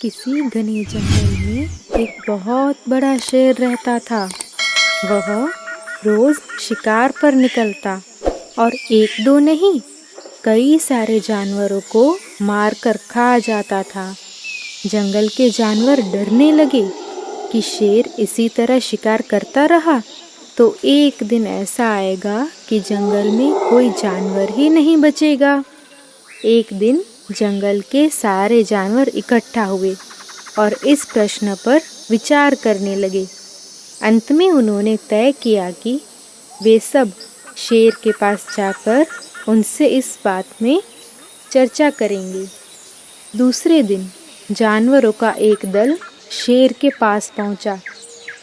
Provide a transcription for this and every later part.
किसी घने जंगल में एक बहुत बड़ा शेर रहता था। वह रोज शिकार पर निकलता और एक दो नहीं, कई सारे जानवरों को मारकर खा जाता था। जंगल के जानवर डरने लगे कि शेर इसी तरह शिकार करता रहा तो एक दिन ऐसा आएगा कि जंगल में कोई जानवर ही नहीं बचेगा। एक दिन जंगल के सारे जानवर इकट्ठा हुए और इस प्रश्न पर विचार करने लगे। अंत में उन्होंने तय किया कि वे सब शेर के पास जाकर उनसे इस बात में चर्चा करेंगे। दूसरे दिन जानवरों का एक दल शेर के पास पहुंचा।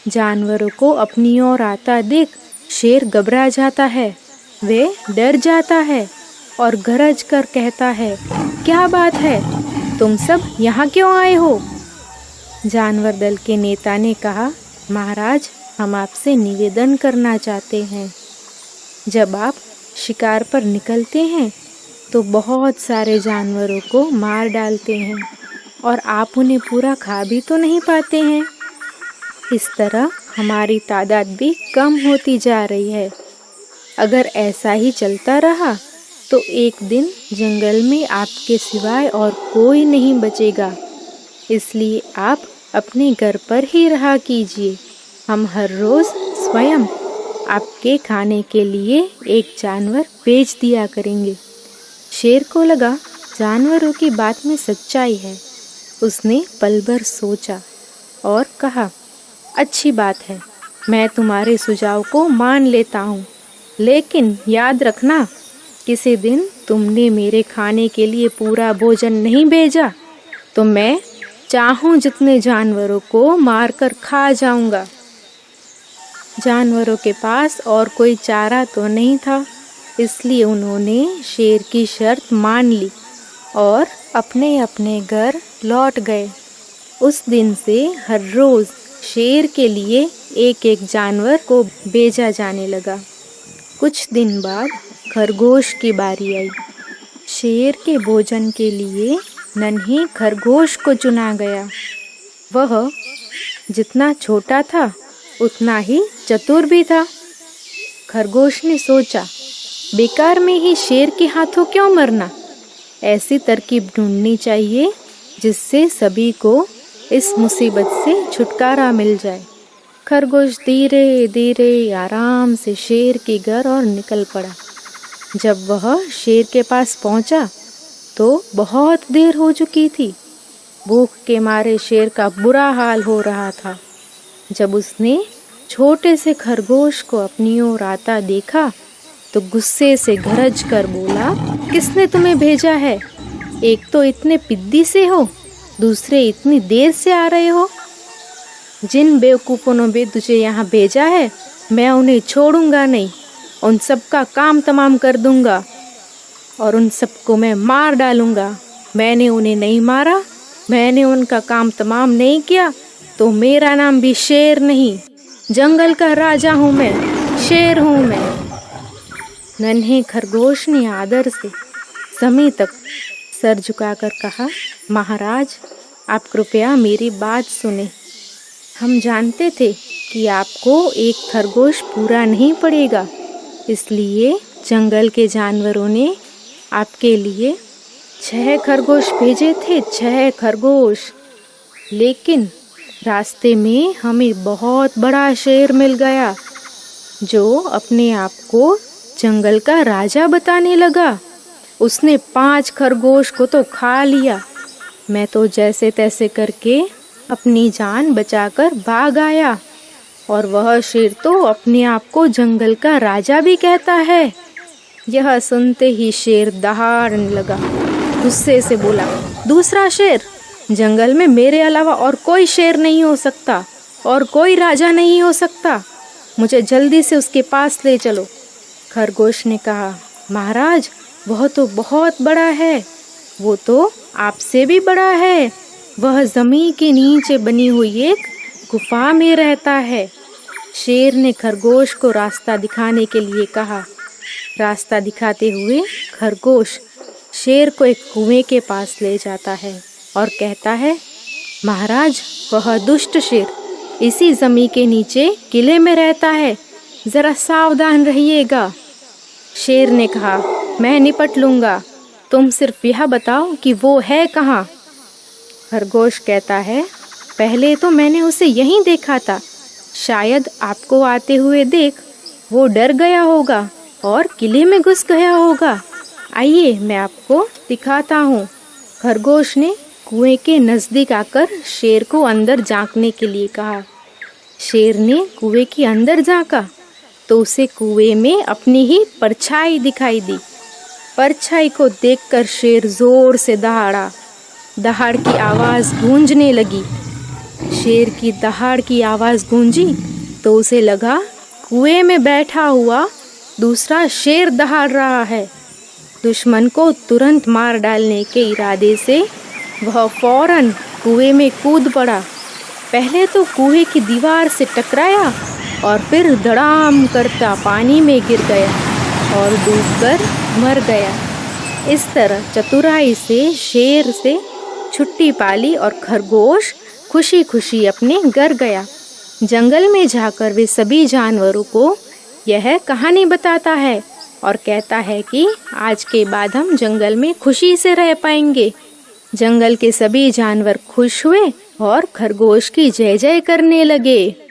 जानवरों को अपनी ओर आता देख शेर घबरा जाता है। वे डर जाता है और गरज कर कहता है, क्या बात है, तुम सब यहाँ क्यों आए हो? जानवर दल के नेता ने कहा, महाराज, हम आपसे निवेदन करना चाहते हैं। जब आप शिकार पर निकलते हैं तो बहुत सारे जानवरों को मार डालते हैं और आप उन्हें पूरा खा भी तो नहीं पाते हैं। इस तरह हमारी तादाद भी कम होती जा रही है। अगर ऐसा ही चलता रहा तो एक दिन जंगल में आपके सिवाय और कोई नहीं बचेगा। इसलिए आप अपने घर पर ही रहा कीजिए। हम हर रोज स्वयं आपके खाने के लिए एक जानवर बेच दिया करेंगे। शेर को लगा जानवरों की बात में सच्चाई है। उसने पल भर सोचा और कहा, अच्छी बात है, मैं तुम्हारे सुझाव को मान लेता हूँ, लेकिन याद रखना, किसी दिन तुमने मेरे खाने के लिए पूरा भोजन नहीं भेजा तो मैं चाहूं जितने जानवरों को मारकर खा जाऊंगा। जानवरों के पास और कोई चारा तो नहीं था, इसलिए उन्होंने शेर की शर्त मान ली और अपने अपने घर लौट गए। उस दिन से हर रोज शेर के लिए एक एक जानवर को भेजा जाने लगा। कुछ दिन बाद खरगोश की बारी आई। शेर के भोजन के लिए नन्हे खरगोश को चुना गया। वह जितना छोटा था उतना ही चतुर भी था। खरगोश ने सोचा, बेकार में ही शेर के हाथों क्यों मरना, ऐसी तरकीब ढूंढनी चाहिए जिससे सभी को इस मुसीबत से छुटकारा मिल जाए। खरगोश धीरे धीरे आराम से शेर के घर और निकल पड़ा। जब वह शेर के पास पहुंचा तो बहुत देर हो चुकी थी। भूख के मारे शेर का बुरा हाल हो रहा था। जब उसने छोटे से खरगोश को अपनी ओर आता देखा तो गुस्से से गरज कर बोला, किसने तुम्हें भेजा है? एक तो इतने पिद्दी से हो, दूसरे इतनी देर से आ रहे हो। जिन बेवकूफ़ों ने तुझे यहाँ भेजा है, मैं उन्हें छोड़ूंगा नहीं। उन सब का काम तमाम कर दूंगा और उन सबको मैं मार डालूंगा। मैंने उन्हें नहीं मारा, मैंने उनका काम तमाम नहीं किया तो मेरा नाम भी शेर नहीं, जंगल का राजा हूँ मैं, शेर हूँ मैं। नन्हे खरगोश ने आदर से समय तक सर झुकाकर कहा, महाराज, आप कृपया मेरी बात सुने। हम जानते थे कि आपको एक खरगोश पूरा नहीं पड़ेगा, इसलिए जंगल के जानवरों ने आपके लिए 6 खरगोश भेजे थे, 6 खरगोश। लेकिन रास्ते में हमें बहुत बड़ा शेर मिल गया जो अपने आप को जंगल का राजा बताने लगा। उसने 5 खरगोश को तो खा लिया। मैं तो जैसे तैसे करके अपनी जान बचाकर भाग आया और वह शेर तो अपने आप को जंगल का राजा भी कहता है। यह सुनते ही शेर दहाड़ने लगा। गुस्से से बोला, दूसरा शेर, जंगल में मेरे अलावा और कोई शेर नहीं हो सकता और कोई राजा नहीं हो सकता। मुझे जल्दी से उसके पास ले चलो। खरगोश ने कहा, महाराज, वह तो बहुत बड़ा है, वो तो आपसे भी बड़ा है। वह जमीन के नीचे बनी हुई एक गुफा में रहता है। शेर ने खरगोश को रास्ता दिखाने के लिए कहा। रास्ता दिखाते हुए खरगोश शेर को एक कुएं के पास ले जाता है और कहता है, महाराज, वह दुष्ट शेर इसी जमी के नीचे किले में रहता है, जरा सावधान रहिएगा। शेर ने कहा, मैं निपट लूंगा, तुम सिर्फ यह बताओ कि वो है कहाँ। खरगोश कहता है, पहले तो मैंने उसे यहीं देखा था, शायद आपको आते हुए देख वो डर गया होगा और किले में घुस गया होगा। आइए मैं आपको दिखाता हूँ। खरगोश ने कुएं के नजदीक आकर शेर को अंदर झांकने के लिए कहा। शेर ने कुएं के अंदर झांका तो उसे कुएं में अपनी ही परछाई दिखाई दी। परछाई को देखकर शेर जोर से दहाड़ा। दहाड़ की आवाज गूंजने लगी। शेर की दहाड़ की आवाज गूंजी तो उसे लगा कुएं में बैठा हुआ दूसरा शेर दहाड़ रहा है। दुश्मन को तुरंत मार डालने के इरादे से वह फौरन कुएं में कूद पड़ा। पहले तो कुएं की दीवार से टकराया और फिर धड़ाम करता पानी में गिर गया और डूबकर मर गया। इस तरह चतुराई से शेर से छुट्टी पाली और खरगोश खुशी खुशी अपने घर गया। जंगल में जाकर वे सभी जानवरों को यह कहानी बताता है और कहता है कि आज के बाद हम जंगल में खुशी से रह पाएंगे। जंगल के सभी जानवर खुश हुए और खरगोश की जय जय करने लगे।